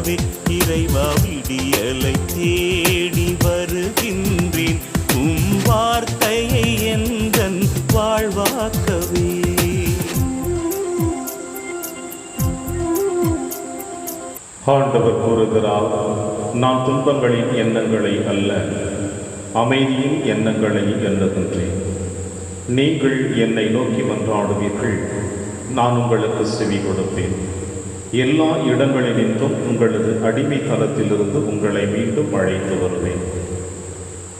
வாழ்வாக்கவே இறைவா விடியலை தேடி வருகின்றேன். வார்த்தையை எந்தன் வாழ்வாக்கவே. ஆண்டவர் கூறுகிறார், நான் துன்பங்களின் எண்ணங்களை அல்ல, அமைதியின் எண்ணங்களை எண்ணுகின்றேன். நீங்கள் என்னை நோக்கி மன்றாடுவீர்கள், நான் உங்களுக்கு செவி கொடுப்பேன். எல்லா இடங்களினின்றும் உங்களது அடிமைத்தனத்திலிருந்து உங்களை மீண்டும் அழைத்து வருவேன்.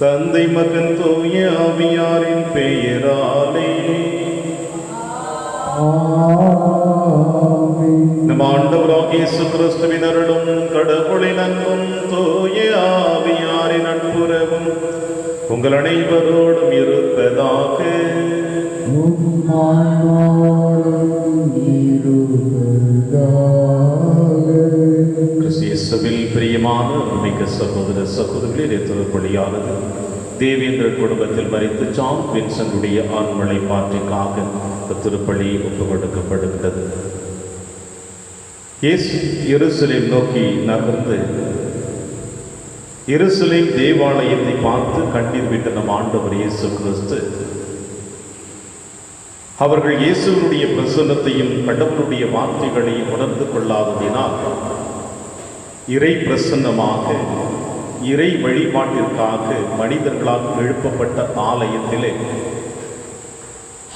தந்தை மகன் தூய ஆவியாரின் பெயராலே நம் ஆண்டவராகிய இயேசு கிறிஸ்துவின் அருளும் கடவுளின் அன்பும் தூய ஆவியாரின் நட்புறவும் உங்கள் அனைவரோடும் இருப்பதாக. கிறிஸ்துவில் பிரியமான மிக சகோதர சகோதரிகளே, திருப்பலியானது தேவேந்திர குடும்பத்தில் மரித்து ஜான் வின்சனுடைய ஆண்மலை பாற்றிற்காக திருப்பலி ஒப்புக் கொடுக்கப்படுகிறது. இயேசு எருசலேம் நோக்கி நகர்ந்து எருசலேம் தேவாலயத்தை பார்த்து கண்ணீர் விட்ட நம் ஆண்டவர் இயேசு கிறிஸ்து அவர்கள் இயேசுவனுடைய பிரசன்னத்தையும் கடவுளுடைய வார்த்தைகளையும் உணர்ந்து கொள்ளாததினால் இறை பிரசன்னமாக இறை வழிபாட்டிற்காக மனிதர்களால் எழுப்பப்பட்ட ஆலயத்திலே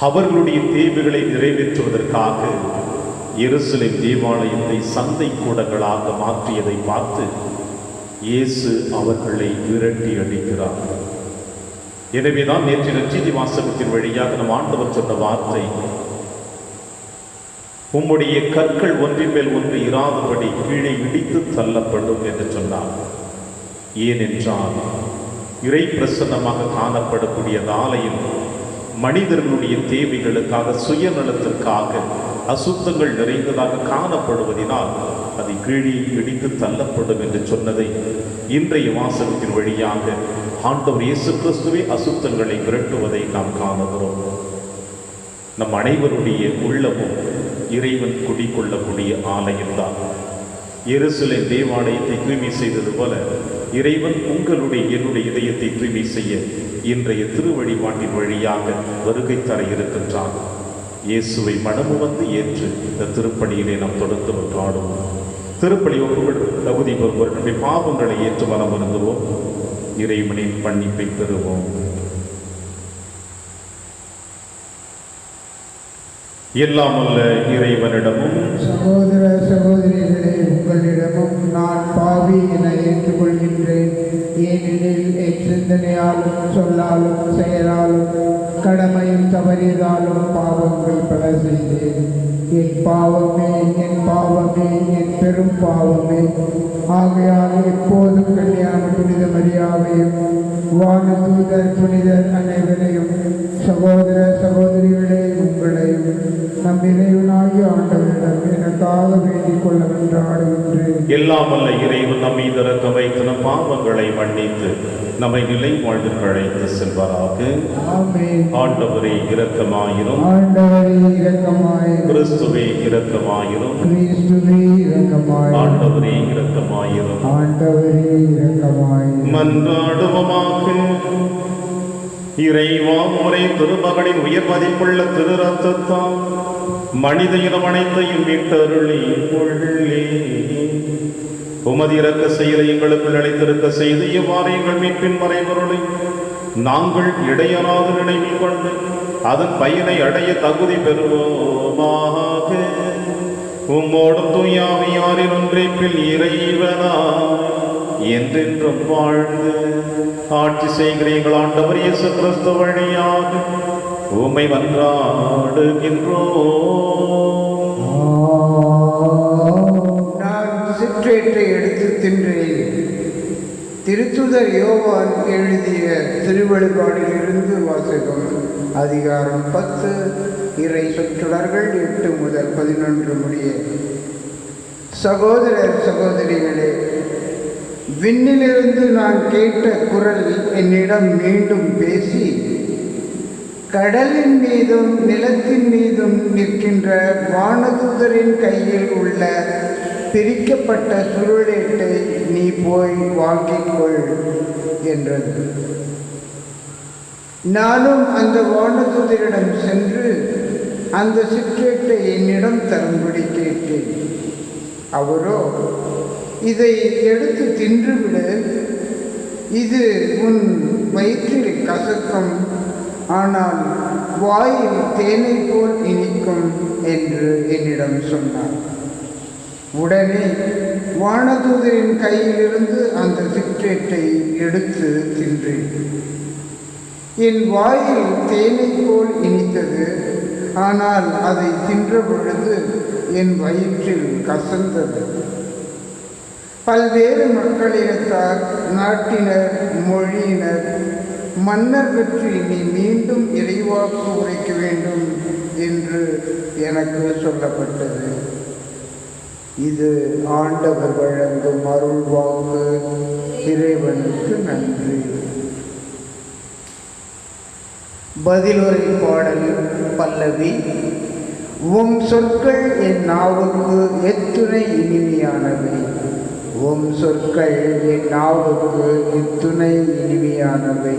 அவர்களுடைய தேவைகளை நிறைவேற்றுவதற்காக எருசலேம் தேவாலயத்தை சந்தை கூடங்களாக மாற்றியதை பார்த்து இயேசு அவர்களை விரட்டி அடிக்கிறார். எனவேதான் நேற்று நற்செய்தி வாசகத்தின் வழியாக நம் ஆண்டவர் சொன்ன வார்த்தை, உம்முடைய கற்கள் ஒன்றின் மேல் ஒன்று இராதபடி கீழே இடித்து தள்ளப்படும் என்று சொன்னார். ஏனென்றால் இறை பிரசன்னமாக காணப்படக்கூடிய ஆலயம் மனிதர்களுடைய தேவைகளுக்காக சுயநலத்திற்காக அசுத்தங்கள் நிறைந்ததாக காணப்படுவதனால் அது கீழே இடித்து தள்ளப்படும் என்று சொன்னதை இன்றைய வாசகத்தின் வழியாக ஆண்டவர் இயேசு கிறிஸ்துவே அசுத்தங்களை விரட்டுவதை நாம் காணுகிறோம். நம் அனைவருடைய உள்ளமும் இறைவன் குடிக்கொள்ளக்கூடிய ஆலயம்தான். எருசலேம் தேவாலயத்தை தூய்மை செய்தது போல இறைவன் உங்களுடைய என்னுடைய இதயத்தை தூய்மை செய்ய இன்றைய திருவழிபாட்டின் வழியாக வருகை தர இருக்கின்றான். இயேசுவை மனமு வந்து ஏற்று இந்த திருப்பணியிலே நாம் தொடர்ந்து கொண்டாடுவோம். திருப்பலி ஒப்புவிட தகுதி பெறுவோர்களுடைய பாவங்களை ஏற்று மனம் வருந்துவோம். இறைவனின் மன்னிப்பை பெறுவோம். எல்லாம் அல்ல இறைவனிடமும் சகோதர சகோதரிகளே, உங்களிடமும் நான் பாவி என ஏற்றுக்கொள்கின்றேன். ஏனெனில் என் சிந்தனையாலும் சொல்லாலும் செயலாலும் கடமையும் தவறியதாலும் பாவங்கள் பல செய்தேன். என் பாவமே, என் பாவமே, என் பெரும் பாவமே. ஆகையால் எப்போதும் கல்யாண புனித மரியாதையும் வானதூதர் புனிதர் அனைவரையும் சகோதர சகோதரிகளே உங்களையும் நம் இறைவனாகிய ஆண்டவரிடம் எனக்காக வேண்டிக் கொள்ள வென்றாடுகின்றேன். எல்லாம் வல்ல இறைவன் நம்மை திறக்க வைத்து நம் பாவங்களை மன்னித்து நம்மை நிலை வாழ்விற்கு அழைத்து செல்வாராக. ஆமென். ஆண்டவரே இரக்கமாயிரும். ஆண்டவரே இரக்கமாயிரும். கிறிஸ்துவே இரக்கமாயிரும். கிறிஸ்துவே இரக்கமாயிரும். ஆண்டவரே இரக்கமாயிரும். ஆண்டவரே இரக்கமாயிரும். மன்றாடுவோமாக. இறைவா, முறை திருமகனின் உயர் மதிப்புள்ள திரு ரத்தத்தால் மனித இனம் அனைத்தையும் மீட்டருளி கொள்ளே உமது இரக்க செயலை எங்களுக்குள் அழைத்திருக்க செய்து இவ்வாறு எங்கள் மீட்பின் மறைபொருளை நாங்கள் இடையராத நினைவில் கொண்டு அதன் பயனை அடைய தகுதி பெறுவோமாக. உம்மோடும் தூயாவியாரின் ஒன்றைப்பில் இறைவனா என்றென்றும் வாழ்ந்து ஆட்சி செய்கிற எங்கள் ஆண்டவர் இயேசு கிறிஸ்து வழியாக உம்மை மன்றாடுகின்றோம். நான் சிற்றேற்றை எடுத்து தின்றேன். திருத்துதர் யோவான் எழுதிய திருவெளிப்பாடிலிருந்து வாசகம். அதிகாரம் 10, இறை சொற்றொடர்கள் 8 முதல் 11 முடிய. சகோதரர் சகோதரிகளே, விண்ணிலிருந்து நான் கேட்ட குரல் என்னிடம் மீண்டும் பேசி, கடலின் மீதும் நிலத்தின் மீதும் நிற்கின்ற வானதூதரின் கையில் உள்ள பிரிக்கப்பட்ட சுருளேட்டை நீ போய் வாங்கிக்கொள் என்றது. நானும் அந்த வானதூதரிடம் சென்று அந்த சிற்றேட்டை என்னிடம் தரும்படி கேட்டேன். அவரோ, இதை எடுத்து தின்றுவிடு, இது உன் வயிற்றில் கசக்கும், ஆனால் வாயில் தேனை போல் இனிக்கும் என்று என்னிடம் சொன்னார். உடனே வானதூதரின் கையிலிருந்து அந்த சிற்றேட்டை எடுத்து தின்றேன். என் வாயில் தேனை போல் இனித்தது, ஆனால் அதை தின்ற பொழுது என் வயிற்றில் கசந்தது. பல்வேறு மக்களினத்தார், நாட்டினர், மொழியினர், மன்னர் பற்றி நீ மீண்டும் இறைவாக்கு உரைக்க வேண்டும் என்று எனக்கு சொல்லப்பட்டது. இது ஆண்டவர் வழங்கும் அருள் வாக்கு. இறைவனுக்கு நன்றி. பதிலுரை பாடல் பல்லவி. உம் சொற்கள் என் நாவுக்கு எத்துணை இனிமையானவை. உம் சொற்கள் என் நாவுக்கு எத்துணை இனிமையானவை.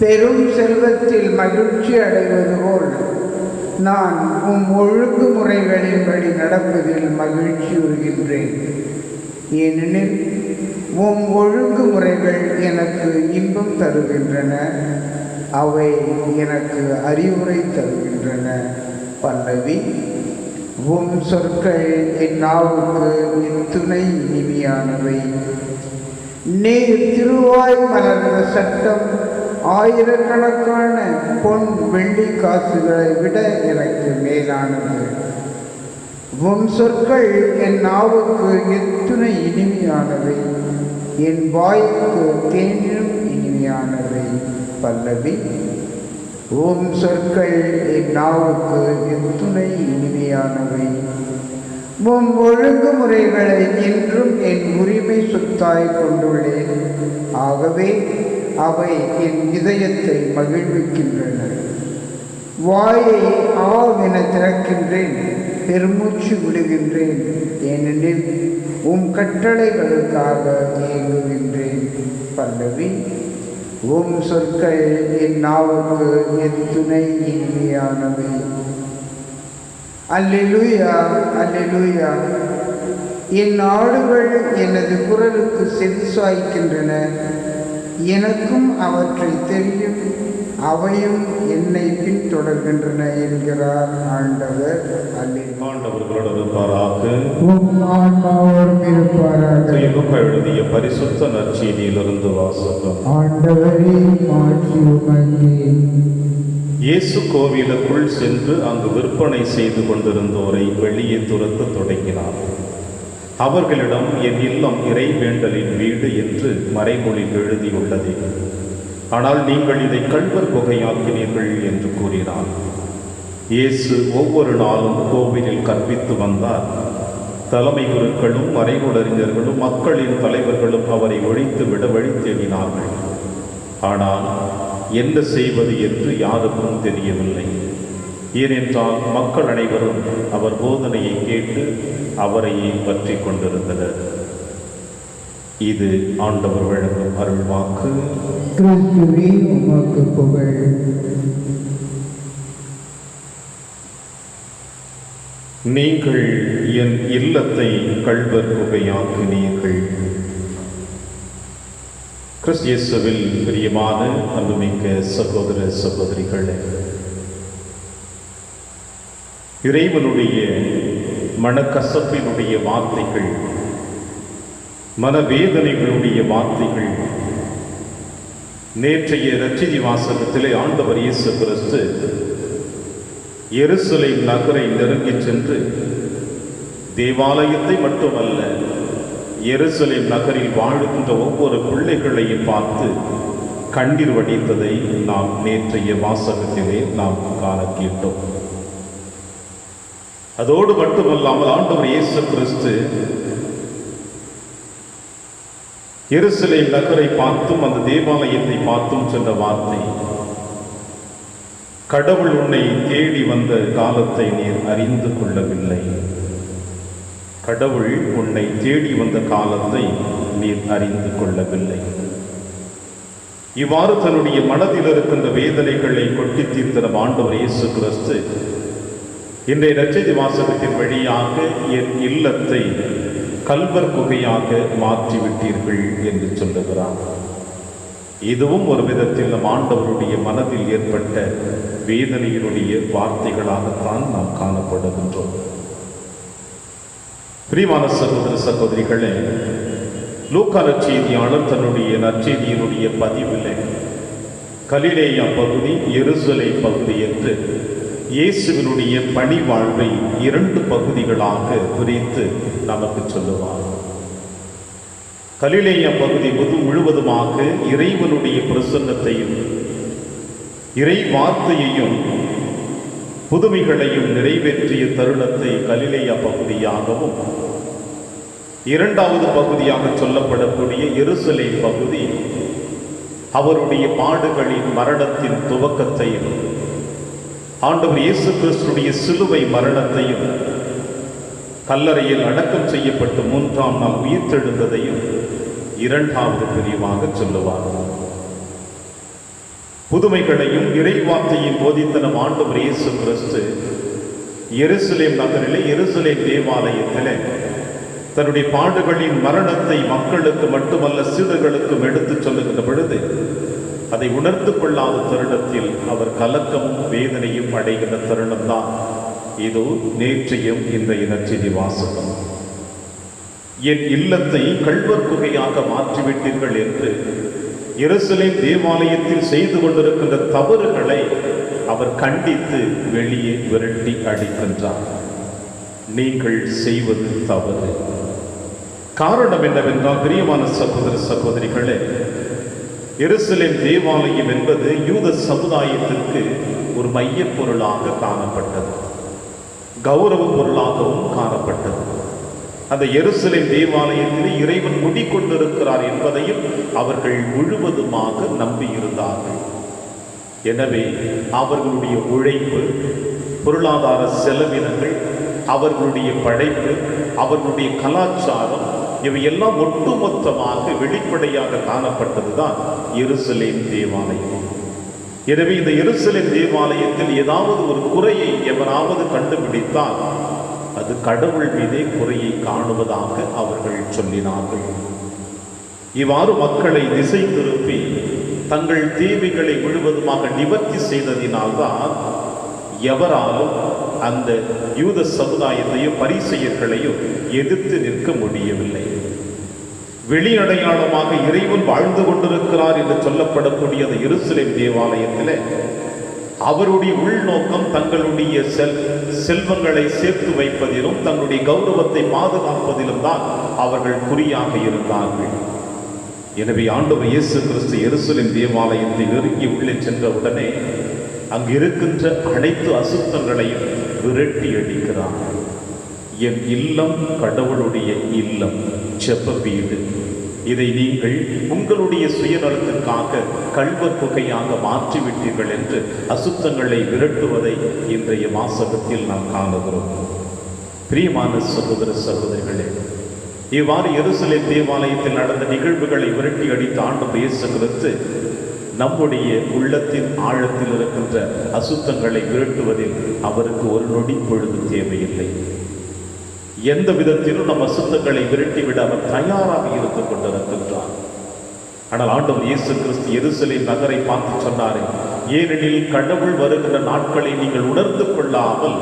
பெரும் செல்வத்தில் மகிழ்ச்சி அடைவது போல் நான் உம் ஒழுங்குமுறைகளின்படி நடப்பதில் மகிழ்ச்சி உறுகின்றேன். ஏனெனில் உம் ஒழுங்குமுறைகள் எனக்கு இன்பம் தருகின்றன, அவை எனக்கு அறிவுரை தருகின்றன. பல்லவி. உம் சொற்கள் என் நாவுக்கு எத்துணை இனிமையானவை. நீர் திருவாய் மலர்ந்த சட்டம் ஆயிரக்கணக்கான பொன் வெள்ளி காசுகளை விட எனக்கு மேலானது. உம் சொற்கள் என் நாவுக்கு எத்துணை இனிமையானவை, என் வாய்க்கு தேனிலும் இனிமையானவை. பல்லவி. உம் சொற்கள் என் நாவுக்கு எத்துணை இனிமையானவை. உம் ஒழுங்குமுறைகளை என்றும் என் உரிமை சொத்தாய் கொண்டுள்ளேன். ஆகவே அவை என் இதயத்தை மகிழ்விக்கின்றன. வாயை ஆவென திறக்கின்றேன், பெருமூச்சு விடுகின்றேன். ஏனெனில் உம் கட்டளைகளுக்காக ஏங்குகின்றேன். பல்லவி. உம் சொற்கள் என் நாவுக்கு எத்துணை இனிமையானவை. அல்லேலூயா, அல்லேலூயா. என் ஆடுகள் எனது குரலுக்கு செவிசாய்க்கின்றன. எனக்கும் அவற்றை தெரியும், அவையும் என்னை பின்தொடர்கின்றன என்கிறார் ஆண்டவர். ஆண்டவர்களோடு இருப்பாராக. எழுதிய பரிசுத்த நற்செய்தியிலிருந்து வாசகம். ஆண்டவரே, மாட்சி உமக்கே. இயேசு கோவிலுக்குள் சென்று அங்கு விற்பனை செய்து கொண்டிருந்தோரை வெளியே துரத்த தொடங்கினார். அவர்களிடம், என் இல்லம் இறை வேண்டலின் வீடு என்று மறைமொழியில் எழுதியுள்ளது, ஆனால் நீங்கள் இதை கள்வர் குகையாக்கினீர்கள் என்று கூறினார். இயேசு ஒவ்வொரு நாளும் கோவிலில் கற்பித்து வந்தார். தலைமை குருக்களும் மறைமுடறிஞர்களும் மக்களின் தலைவர்களும் அவரை ஒழித்து விட வழி தேடினார்கள். ஆனால் என்ன செய்வது என்று யாருக்கும் தெரியவில்லை. ஏனென்றால் மக்கள் அனைவரும் அவர் போதனையை கேட்டு அவரையே பற்றி கொண்டிருந்தனர். இது ஆண்டவர் வழங்கும் அருள்வாக்கு. கிறிஸ்துவே, உமக்கு புகழ். நீங்கள் என் இல்லத்தை கள்வர் குகையாக்கினீர்கள். கிறிஸ்து இயேசுவில் பிரியமான அன்புமிக்க சகோதர சகோதரிகளே, இறைவனுடைய மனக்கசப்பினுடைய வார்த்தைகள், மனவேதனைகளுடைய வார்த்தைகள் நேற்றைய நற்செய்தி வாசகத்திலே ஆண்டவர் இயேசு கிறிஸ்து எருசலேம் நகரை நெருங்கிச் சென்று தேவாலயத்தை மட்டுமல்ல, எருசலேம் நகரில் வாழ்கின்ற ஒவ்வொரு பிள்ளைகளையும் பார்த்து கண்ணீர் வடித்ததை நாம் நேற்றைய வாசகத்திலே நாம் காண கேட்டோம். அதோடு மட்டுமல்லாமல் ஆண்டவர் இயேசு கிறிஸ்து எருசலேம் நகரை பார்த்தும் அந்த தேவாலயத்தை பார்த்தும் சொன்ன வார்த்தை, கடவுள் உன்னை தேடி வந்த காலத்தை நீர் அறிந்து கொள்ளவில்லை. கடவுள் உன்னை தேடி வந்த காலத்தை நீர் அறிந்து கொள்ளவில்லை. இவ்வாறு தன்னுடைய மனதில் இருக்கின்ற வேதனைகளை கொட்டி தீர்த்த நம் ஆண்டவர் இயேசு கிறிஸ்து இன்றைய நற்செய்தி வாசகத்தின் வழியாக என் இல்லத்தை கல்வர் குகையாக மாற்றிவிட்டீர்கள் என்று சொல்லுகிறார். இதுவும் ஒரு விதத்தில் நம் ஆண்டவருடைய மனதில் ஏற்பட்ட வேதனையினுடைய வார்த்தைகளாகத்தான் நாம் காணப்படுகின்றோம். பிரியமான சகோதர சகோதரிகளே, லூக்கா நற்செய்தியாளர் தன்னுடைய நற்செய்தியினுடைய பதிவில் கலிலேயா பகுதி, எருசலேம் பகுதி என்று இயேசுவினுடைய பணி வாழ்வை 2 பகுதிகளாக பிரித்து நமக்கு சொல்லுவார். கலிலேயா பகுதி முழுவதுமாக இறைவனுடைய பிரசன்னத்தையும் இறை வார்த்தையையும் புதுமைகளையும் நிறைவேற்றிய தருணத்தை கலிலேயா பகுதியாகவும், 2வது பகுதியாக சொல்லப்படக்கூடிய எருசலேம் பகுதி அவருடைய பாடுகளின் மரணத்தின் துவக்கத்தையும், ஆண்டவர் இயேசு கிறிஸ்துடைய சிலுவை மரணத்தையும், கல்லறையில் அடக்கம் செய்யப்பட்டு 3ஆம் நாள் உயிர்த்தெழுந்ததையும் 2வது பிரிவாக சொல்லுவார். புதுமைகளையும் இறை வார்த்தையும் போதித்த நம் ஆண்டவர் இயேசு கிறிஸ்து எருசலேம் நகரிலே, எருசலேம் தேவாலயத்திலே தன்னுடைய பாடுகளின் மரணத்தை மக்களுக்கு மட்டுமல்ல சீடர்களுக்கும் எடுத்துச் சொல்லுகின்ற பொழுது அதை உணர்ந்து கொள்ளாத தருணத்தில் அவர் கலக்கமும் வேதனையும் அடைகின்ற தருணம்தான் இதோ நேற்றையும் இன்றைய நற்செய்தி வாசகம். என் இல்லத்தை கல்வர் குகையாக மாற்றிவிட்டீர்கள் என்று எருசலேம் தேவாலயத்தில் செய்து கொண்டிருக்கின்ற தவறுகளை அவர் கண்டித்து வெளியே விரட்டி அடிக்கின்றார். நீங்கள் செய்வது தவறு. காரணம் என்னவென்றால், பிரியமான சகோதர சகோதரிகளே, எருசலேம் தேவாலயம் என்பது யூத சமுதாயத்திற்கு ஒரு மையப் பொருளாக காணப்பட்டது, கௌரவ பொருளாகவும் காணப்பட்டது. அந்த எருசலேம் தேவாலயத்தில் இறைவன் குடிக்கொண்டிருக்கிறார் என்பதையும் அவர்கள் முழுவதுமாக நம்பியிருந்தார்கள். எனவே அவர்களுடைய உழைப்பு, பொருளாதார செலவினங்கள், அவர்களுடைய படைப்பு, அவர்களுடைய கலாச்சாரம், இவையெல்லாம் ஒட்டுமொத்தமாக வெளிப்படையாக காணப்பட்டதுதான் எருசலேம் தேவாலயம். எனவே இந்த எருசலேம் தேவாலயத்தில் ஏதாவது ஒரு குறையை எவராவது கண்டுபிடித்தால் அது கடவுள் மீதே குறையை காணுவதாக அவர்கள் சொல்லினார்கள். இவ்வாறு மக்களை திசை திருப்பி தங்கள் தேவைகளை முழுவதுமாக நிவர்த்தி செய்ததினால்தான் எவராலும் அந்த யூத சமுதாயத்தையும் பரிசேயர்களையும் எதிர்த்து நிற்க முடியவில்லை. வெளி அடையாளமாக இறைவன் வாழ்ந்து கொண்டிருக்கிறார் என்று சொல்லப்படக்கூடிய அந்த எருசலேம் தேவாலயத்தில் அவருடைய உள்நோக்கம் தங்களுடைய செல்வங்களை சேர்த்து வைப்பதிலும் தங்களுடைய கௌரவத்தை பாதுகாப்பதிலும் தான் அவர்கள் குறியாக இருந்தார்கள். எனவே ஆண்டவர் இயேசு கிறிஸ்து எருசலேம் தேவாலயத்தை நெருங்கி உள்ளே சென்ற உடனே அங்கு இருக்கின்ற அனைத்து அசுத்தங்களையும் விரட்டி அடிக்கிறார். என் இல்லம் கடவுளுடைய இல்லம், செப்ப வீடு, இதை நீங்கள் உங்களுடைய சுயநலத்திற்காக கல்வர் குகையாக மாற்றிவிட்டீர்கள் என்று அசுத்தங்களை விரட்டுவதை இன்றைய வாசகத்தில் நாம் காணுகிறோம். பிரியமான சகோதர சகோதரிகளே, இவ்வாறு எருசலேம் தேவாலயத்தில் நடந்த நிகழ்வுகளை விரட்டி அடித்த ஆண்டவர் இயேசு கிறிஸ்து நம்முடைய உள்ளத்தின் ஆழத்தில் இருக்கின்ற அசுத்தங்களை விரட்டுவதில் அவருக்கு ஒரு நொடி பொழுது தேவையில்லை. எந்த விதத்திலும் நம் அசுத்தங்களை விரட்டிவிட அவர் தயாராக இருந்து கொண்டிருக்கின்றார். ஆனால் ஆண்டவர் இயேசு கிறிஸ்து எருசலேம் நகரை பார்த்து சொன்னாரே, ஏனெனில் கடவுள் வருகின்ற நாட்களை நீங்கள் உணர்ந்து கொள்ளாமல்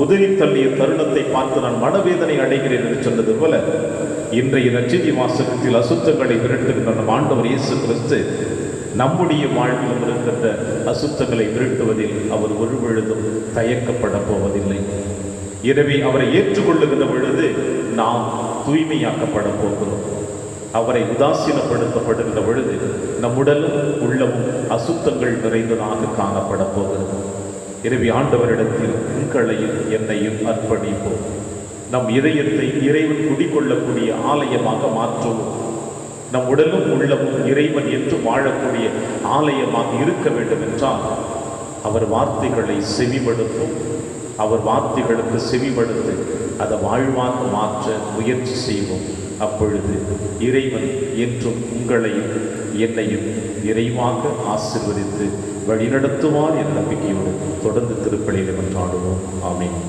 உதறி தள்ளிய தருணத்தை பார்த்து நான் மனவேதனை அடைகிறேன் என்று சொன்னது போல, இன்றைய நற்செய்தி வாசகத்தில் அசுத்தங்களை விரட்டுகின்ற நம் ஆண்டவர் இயேசு கிறிஸ்து நம்முடைய வாழ்விலும் இருக்கின்ற அசுத்தங்களை விரட்டுவதில் அவர் ஒரு பொழுதும் தயக்கப்பட போவதில்லை. எனவே அவரை ஏற்றுக்கொள்ளுகின்ற பொழுது நாம் தூய்மையாக்கப்பட போகிறோம். அவரை உதாசீனப்படுத்தப்படுகின்ற பொழுது நம் உடலும் உள்ளமும் அசுத்தங்கள் நிறைந்ததாக காணப்பட போகிறது. எனவே ஆண்டவரிடத்தில் உங்களையும் என்னையும் அர்ப்பணிப்போம். நம் இதயத்தை இறைவன் குடிக்கொள்ளக்கூடிய ஆலயமாக மாற்றுவோம். நம் உடலும் உள்ளமும் இறைவன் என்று வாழக்கூடிய ஆலயமாக இருக்க வேண்டும் என்றால் அவர் வார்த்தைகளை செவிமடுப்போம், அவர் வார்த்தைகளுக்கு செவிமடுத்து அதை வாழ்வாக மாற்ற முயற்சி செய்வோம். அப்பொழுது இறைவன் என்றும் உங்களையும் என்னையும் நிறைவாக ஆசீர்வதித்து வழிநடத்துவார் என்ற நம்பிக்கையோடு தொடர்ந்து திருப்பலியில் கொண்டாடுவோம். ஆமென்.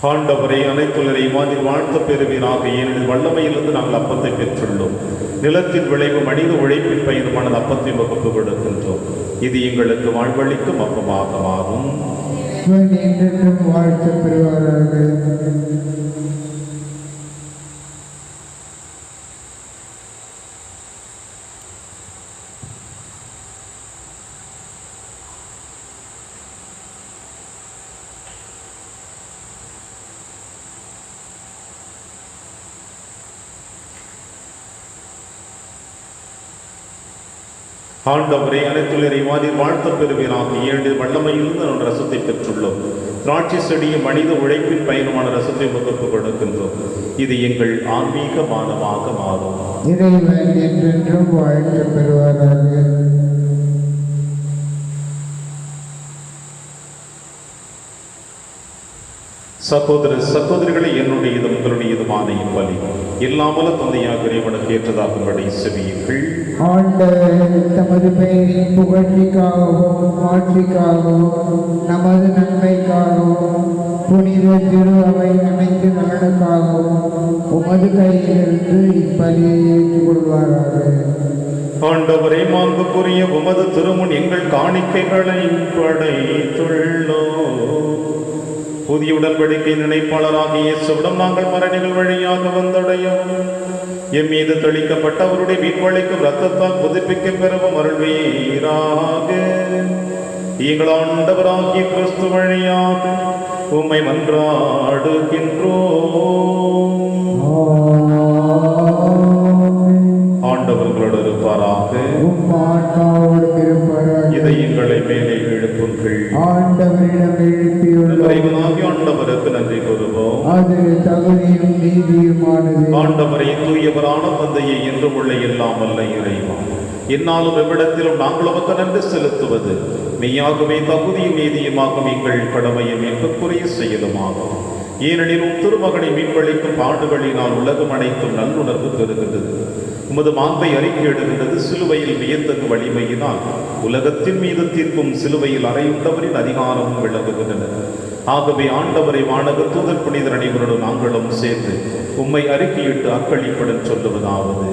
ஆண்டவரை அனைத்துலரை வானில் வாழ்த்த பெறுவீராக. ஏனெனில் வல்லமையிலிருந்து நாங்கள் அப்பத்தை பெற்றுள்ளோம். நிலத்தின் விளைவு மனித உழைப்பின் பயிர்மான அப்பத்தை வகுப்பு கொடுக்கின்றோம். இது எங்களுக்கு வாழ்வளிக்கும் அப்பமாக மாறும். வாழ்த்த பெறுவாராக. ஆண்டவரை அனைத்துலரை வானில் வாழ்த்த பெறுவீராக. ஏனெனில் வல்லமையிலிருந்து நான் ரசத்தை பெற்றுள்ளோம். திராட்சை செடியும் மனித உழைப்பின் பயனுமான ரசத்தை வகுப்பு கொடுக்கின்றோம். இது எங்கள் ஆன்மீக மானமாக மாறும். இறைவன் என்றென்றும் வாழ்த்த பெறுவாராக. சகோதர சகோதரிகளை, என்னுடையதும் உங்களுடையதுமான இப்பலி இல்லாமல தந்தையாக இறைவனுக்கு ஏற்றதாகும்படி செவியுங்கள். ஆண்டவர் தமது பெயரின் புகழ்ச்சிக்காகவும் ஆட்சிக்காகவும் நமது நன்மைக்காகவும் புனித திரு அவை அனைத்து நலனுக்காகவும் உமது கையிலிருந்து இப்பலியை ஏற்றுக்கொள்வாராக. ஆண்டவரே, மாண்புக்குரிய உமது திருமுன் எங்கள் காணிக்கைகளை படைத்துள்ளோம். புதிய உடன்படிக்கை நினைப்பாளராகிய இயேசுவிடம் நாங்கள் மரணிகள் வழியாக வந்தடையும். எம் மீது தெளிக்கப்பட்ட அவருடைய மீட்பளிக்கும் இரத்தத்தால் புதுப்பிக்க பெறவும் அருள்வீராக. எங்கள் ஆண்டவராகிய கிறிஸ்து வழியாக உம்மை மன்றாடுகின்றோம். ஆண்டவர்களோடு இருப்பாராக. இதை எங்களை மேலே எழுப்புங்கள். ஆண்டவரிடம் எழுப்பியுள்ளோம். ஆண்டவருக்கு நன்றி கூறுவோம். அது தகுதியும் நீதியுமானது. ஆண்டவரை தூயவரான தந்தையை என்றும் உள்ள எல்லாம் வல்ல இறைவா, என்னாலும் எவ்விடத்திலும் நாங்கள் உமக்கு நன்றி செலுத்துவது மெய்யாகவே தகுதியும் நீதியுமாகும் எங்கள் கடமையும் என்பதற்குரிய செயலுமாகும். ஏனெனில் திருமகனை மீட்பளிக்கும் பாடுகளினால் உலகம் அனைத்தும் நல்லுணர்வு பெறுகின்றது. உமது மாண்பை அறிக்கையிடுகின்றது. சிலுவையில் வியத்தகு வலிமையினால் உலகத்தின் மீது தீர்ப்பும் சிலுவையில் அறையுண்டவரின் அதிகாரமும் விளங்குகின்றன. ஆகவே ஆண்டவரை வானக தூதர் புனிதர் அனைவரோடு நாங்களும் சேர்ந்து உம்மை அறிக்கையிட்டு அக்களிப்புடன் சொல்லுவதாவது: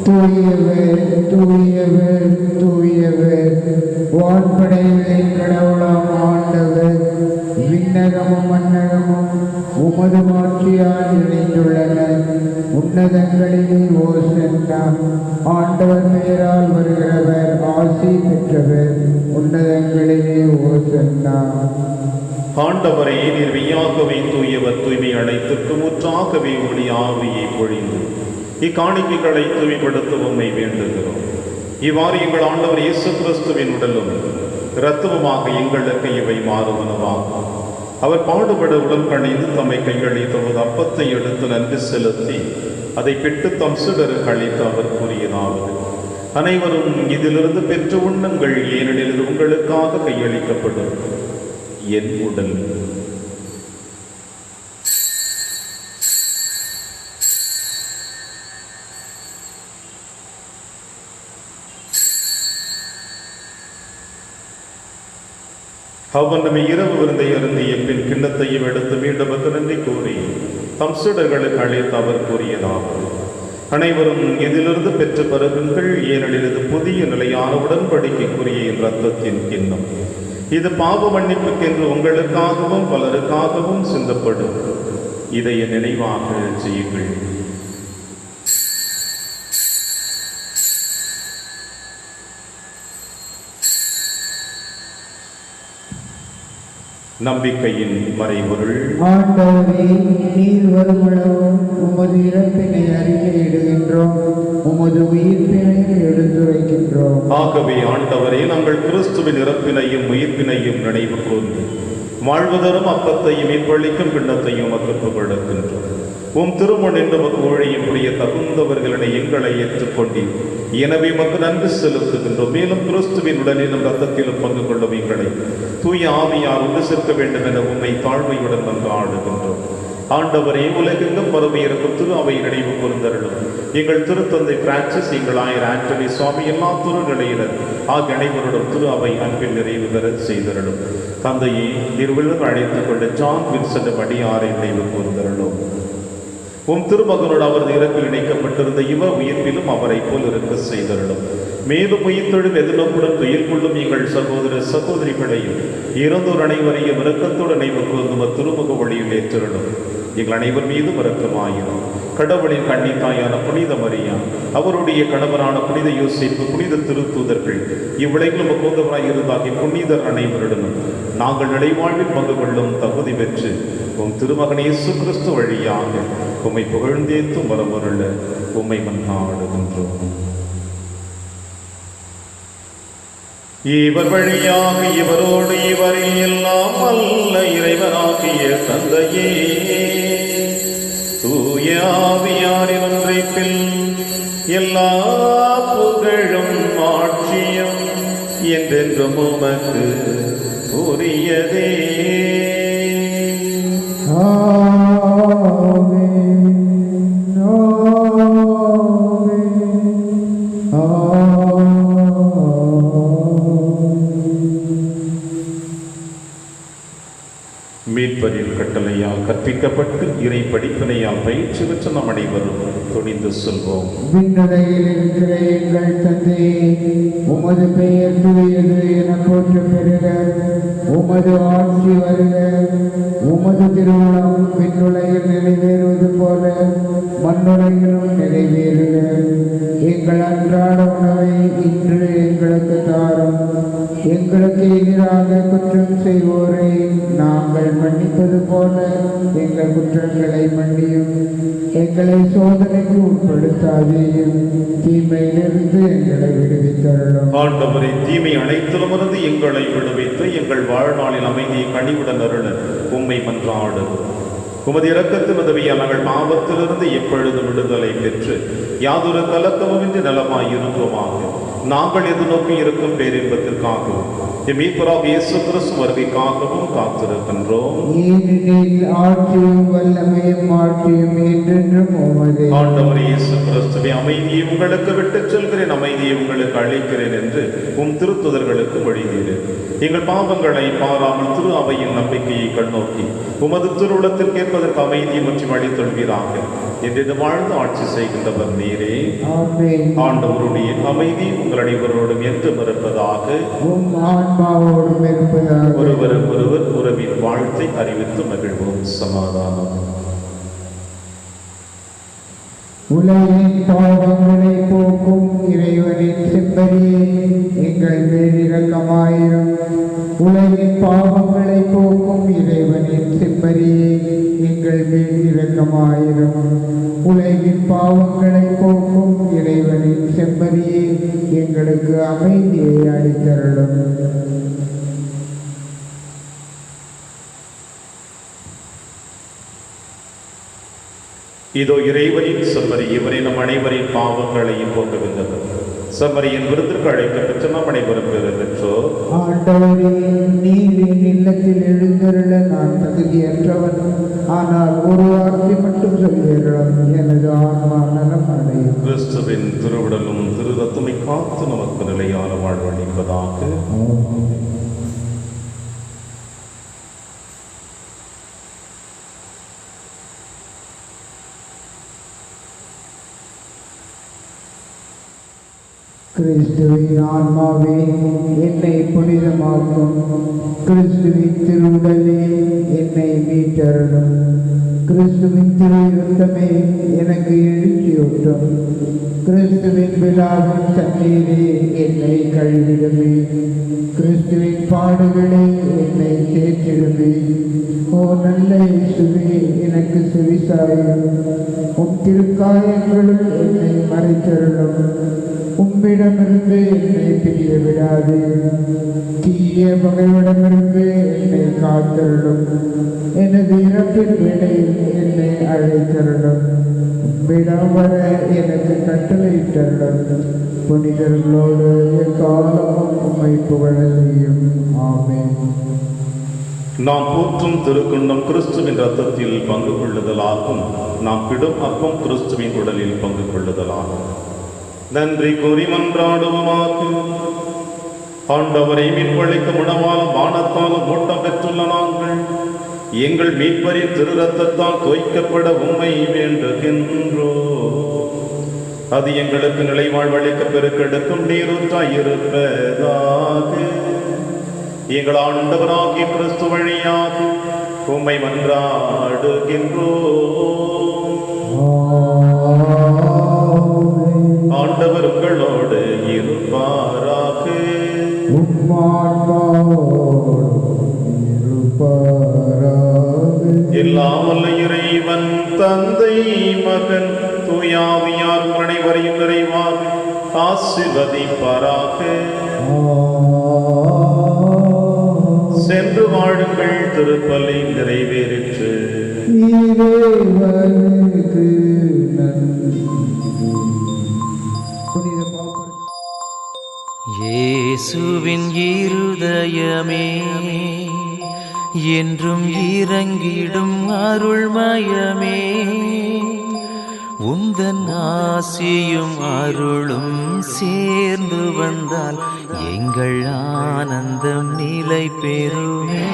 தூயவர், தூயவர், தூயவர், வான்படைகளின் கடவுளாம் ஆண்டவர், விண்ணகமும் மண்ணகமும் உமது மாட்சியால் இணைந்துள்ளன. உன்னதங்களிலே ஓசன்னா. ஆண்டவர் பெயரால் வருகிறவர் ஆசி பெற்றவர். உன்னதங்களிலே ஓசன்னா. ஆண்டவரே, நீர் மெய்யாகவே தூயவர், தூய்மை அனைத்திற்கு முற்றாகவே உம்முடைய ஆவியை பொழிந்து இக்காணிக்கைகளை தூய்மைப்படுத்த உம்மை வேண்டுகிறோம். இவ்வாறு எங்கள் ஆண்டவர் இயேசு கிறிஸ்துவின் உடலும் இரத்தமுமாக எங்களுக்கு இவை மாறுவனவாகும். அவர் பாடுபட உடல் கணிந்து தம்மை கையளித்தபோது அப்பத்தை எடுத்து நன்றி செலுத்தி அதை பெற்று தம் சீடருக்கு அளித்து அவர் கூறியதாவது: அனைவரும் இதிலிருந்து பெற்று உண்ணுங்கள், ஏனெனில் இது உங்களுக்காக கையளிக்கப்படும் என் உடல். அவ்வண்ணமே இரவு விருந்தை அருந்திய பின் கிண்ணத்தையும் எடுத்து மீண்டும் நன்றி கூறி தம் சீடர்களுக்கு அழைத்து அவர் கூறியதாவது: அனைவரும் இதிலிருந்து பெற்று பருகுங்கள், ஏனெனில் இது புதிய நிலையான உடன்படிக்கைக்குரிய என் இரத்தத்தின் கிண்ணம். இது பாவ மன்னிப்புக்கென்று உங்களுக்காகவும் பலருக்காகவும் சிந்தப்படும். இதை என் நினைவாக செய்யுங்கள். நம்பிக்கையின் மறைபொருள். ஆண்டவரே, நீர் வருமளவும் உமது இறப்பினை அறிக்கையிடுகின்றோம், உமது உயிர்ப்பினை எடுத்துரைக்கின்றோம். ஆகவே ஆண்டவரே, நாங்கள் கிறிஸ்துவின் இறப்பினையும் உயிர்ப்பினையும் நினைவு கூர்ந்து வாழ்வதரும் அப்பத்தையும் இப்பளிக்கும் கிண்ணத்தையும் மக்களுக்கு கொடுக்கின்றோம். உம் திருமண் என்று மக்கு ஊழியம் புரிய தகுந்தவர்களினை எங்களை ஏற்றுக்கொண்டீர். எனவே மக்கு நன்றி செலுத்துகின்றோம். மேலும் கிறிஸ்துவின் உடலிலும் ரத்தத்திலும் பங்கு கொள்ளும் எங்களை தூய ஆவியார் ஒன்று சேர்க்க வேண்டும் என உம்மை தாழ்மையுடன் மன்றாடுகின்றோம். ஆண்டவரே, உலகெங்கும் பரவி இருக்கும் திரு அவை நினைவு கூர்ந்தருளும். எங்கள் திருத்தந்தை பிரான்சிஸ், எங்கள் ஆயர் ஆண்டனி சுவாமி, எல்லா திருநிலையினர் ஆகிய அனைவருடன் திரு அவை அன்பில் நிறைவு பெற செய்தருளும். தந்தையை நிறுவனம் அழைத்துக் கொண்ட ஜான் வின்சென்ட் அடியாரை நினைவு கூர்ந்தருளும். உம் திருமகனோடு அவரது இறப்பில் இணைக்கப்பட்டிருந்த இவர் உயிர்ப்பிலும் அவரை போல் இருக்க செய்தருளும். மேலும் உயிர்த்தெழும் எதிர்நோக்குடன் துயில் கொள்ளும் எங்கள் சகோதர சகோதரிகளையும் இறந்தோர் அனைவரையும் இரக்கத்தோடு நினைவு கூர்ந்து திருமுக வழியில் ஏற்றருளும். எங்கள் அனைவர் மீதும் இரக்கமாயிரும். கடவுளின் கன்னித்தாயான புனித மரியா, அவருடைய கணவரான புனித யோசேப்பு, புனித திருத்தூதர்கள், இவ்வுலகிலும் முகோதவராய் இருந்தாகிய புனிதர் அனைவருடனும் நாங்கள் நிலைவாழ்வில் பங்கு கொள்ளும் தகுதி பெற்று உம் திருமகன் இயேசு கிறிஸ்து வழியாக உம்மை புகழ்ந்தேத்தும் வரமருள உம்மை மன்றாடுகின்றோம். இவர் வழியாக இவரோடு இவரில் எல்லாம் அல்ல இறைவனாகிய தந்தையே, தூய ஆவியாரின் ஒன்றைப்பில் எல்லா புகழும் ஆட்சியும் என்றென்றும் உமக்கு உரியதே. மீட்பரின் கட்டளையால் கற்பிக்கப்பட்டு இறை படிப்பினையால் பயிற்சி பெற்ற நம் அனைவரும் துணிந்து சொல்வோம். விண்ணுலகில் இருக்கிற எங்கள் தந்தையே, உமது பெயர் தூயது என போற்ற பெறுக. உமது ஆட்சி வருக. உமது திருமணம் விண்ணுலகில் நிறைவேறுவது போல மண்ணுலகிலும் நிறைவேறுக. எங்கள் அன்றாட உணவை இன்று எங்களுக்கு தாரும். எங்களுக்கு எதிராக குற்றம் செய்வோரை நாங்கள் மன்னிப்பது போல எங்கள் குற்றங்களை மன்னியும். எங்களை சோதனைக்கு உட்படுத்தாதேயும், தீமையிலிருந்து எங்களை விடுவித்தருளும். ஆண்டவரே, தீமை அனைத்திலுமிருந்து எங்களை விடுவித்து எங்கள் வாழ்நாளில் அமைதியை கனிவுடன் அருள உம்மை மன்றாடுகிறோம். உமது இரக்கத்தின் உதவியால் நாங்கள் பாவத்திலிருந்து எப்பொழுது விடுதலை பெற்று யாதொரு கலக்கமுமின்றி நலமாய் இருப்போமாக. நாங்கள் எதிர்நோக்கி இருக்கும் பேரின்பத்திற்காகவும் மீட்பராக இயேசு கிறிஸ்து வருகைக்காகவும் காத்திருக்கின்றோம். ஏனெனில் ஆட்சியும் வல்லமையும் மாற்றியும் என்றென்றும் உமதே. ஆண்டவர் இயேசு கிறிஸ்துவே, அமைதியை உங்களுக்கு விட்டுச் செல்கிறேன், அமைதியை உங்களுக்கு அளிக்கிறேன் என்று உம் திருத்துதர்களுக்கு மொழிந்தீர். எங்கள் பாவங்களை பாராமல் திரு அவையின் நம்பிக்கையை கண்ணோக்கி உமது திருவுளத்தில் கேட்பதற்கு அமைதியை மற்றும் அளித்தொள்வீராக. என்று வாழ்ந்து ஆட்சி செய்கின்றவர் நீரே. ஆண்டவருடைய அமைதி உங்கள் அனைவரோடும் என்றும் இருப்பதாக. ஒருவரும் ஒருவர் உறவின் வாழ்த்தை அறிவித்து மகிழ்வோம். சமாதானம். உலகின் பாவங்களை போக்கும் இறைவனின் செம்மறியே, எங்கள் மேல் இரக்கமாயிரும். உலகின் பாவங்களை போக்கும் இறைவனின் செம்மறியே, எங்கள் மேல் இரக்கமாயிரும். உலகின் பாவங்களை போக்கும் இறைவனின் செம்மறியே, எங்களுக்கு அமைதியை அளித்தருளும். இதோ இறைவனின் செம்மறி, இவரை நம் அனைவரின் பாவங்களையும் போக்குகின்றனர். செம்மறியின் விருந்திற்கு அழைக்கப்பெற்ற நம் அனைவரும் பெறு பெற்றோர். ஆண்டவரே, நீர் என் இல்லத்தில் எழுந்தருள நான் தகுதியற்றவன். ஆனால் ஒரு வார்த்தை மட்டும் சொல்கிறோம், எனது ஆன்மா நலம் அடையும். கிறிஸ்துவின் திருவுடலும் திரு ரத்தமை காத்து நமக்கு நிலையான வாழ்வளிப்பதாக. கிறிஸ்துவின் ஆன்மாவே என்னை புனிதமாக்கும். கிறிஸ்துவின் திருவுடலே என்னை மீட்டருளும். கிறிஸ்துவின் திரு இரத்தமே எனக்கு எழுச்சியூட்டும். கிறிஸ்துவின் விழாவின் தண்ணீரே என்னை கழுவிடுமே. கிறிஸ்துவின் பாடுகளே என்னை தேற்றிடும். இயேசுவே, ஓ நல்ல இயேசுவே, எனக்கு செவிசாயும். உம் திருக்காயங்களுள் என்னை மறைத்தருளும். உம்மிடமிருந்து என்னை பிரிய விடாதே. தீய பகைவிடமிருந்து என்னை காத்தருளும். எனது இறப்பின் வேளையில் என்னை அழைத்தருளும். உம்மிடம் வர எனக்கு கட்டளையிட்டருளும். புனிதர்களோடு எக்காலமும் உம்மை புகழ செய்யும். ஆமென். நாம் போற்றும் திருக்குண்டம் கிறிஸ்துவின் ரத்தத்தில் பங்கு கொள்ளுதலாகும். நாம் பிடும் அப்பம் கிறிஸ்துவின் உடலில் பங்கு கொள்ளுதலாகும். நன்றி கூறி மன்றாடுவோமாக. ஆண்டவரை மீட்பளிக்கும் உணவாலும் வானத்தாலும் ஓட்டம் பெற்றுள்ள நாங்கள் எங்கள் மீட்பரின் திரு ரத்தத்தால் தோய்க்கப்பட உம்மை வேண்டுகின்றோ. அது எங்களுக்கு நிலைவாழ்வளிக்க பெருக்கெடுக்கும் நீரூற்றாய் இருப்பதாக. எங்கள் ஆண்டவராகிய கிறிஸ்து வழியாக உம்மை மன்றாடுகின்றோ. ஆண்டவர் உங்களோடு இருப்பாராக. எல்லாம் வல்ல இறைவன் தந்தை மகன் தூயாவியார் அனைவரையும் நிறைவாக ஆசீர்வதிப்பாராக. சென்று வாழுங்கள், திருப்பலி நிறைவேறிற்று. இயேசுவின் இருதயமே என்றும் இறங்கிடும் அருள்மயமே, உந்தன் ஆசியும் அருளும் சேர்ந்து வந்தால் எங்கள் ஆனந்தம் நிலை பெறுமே.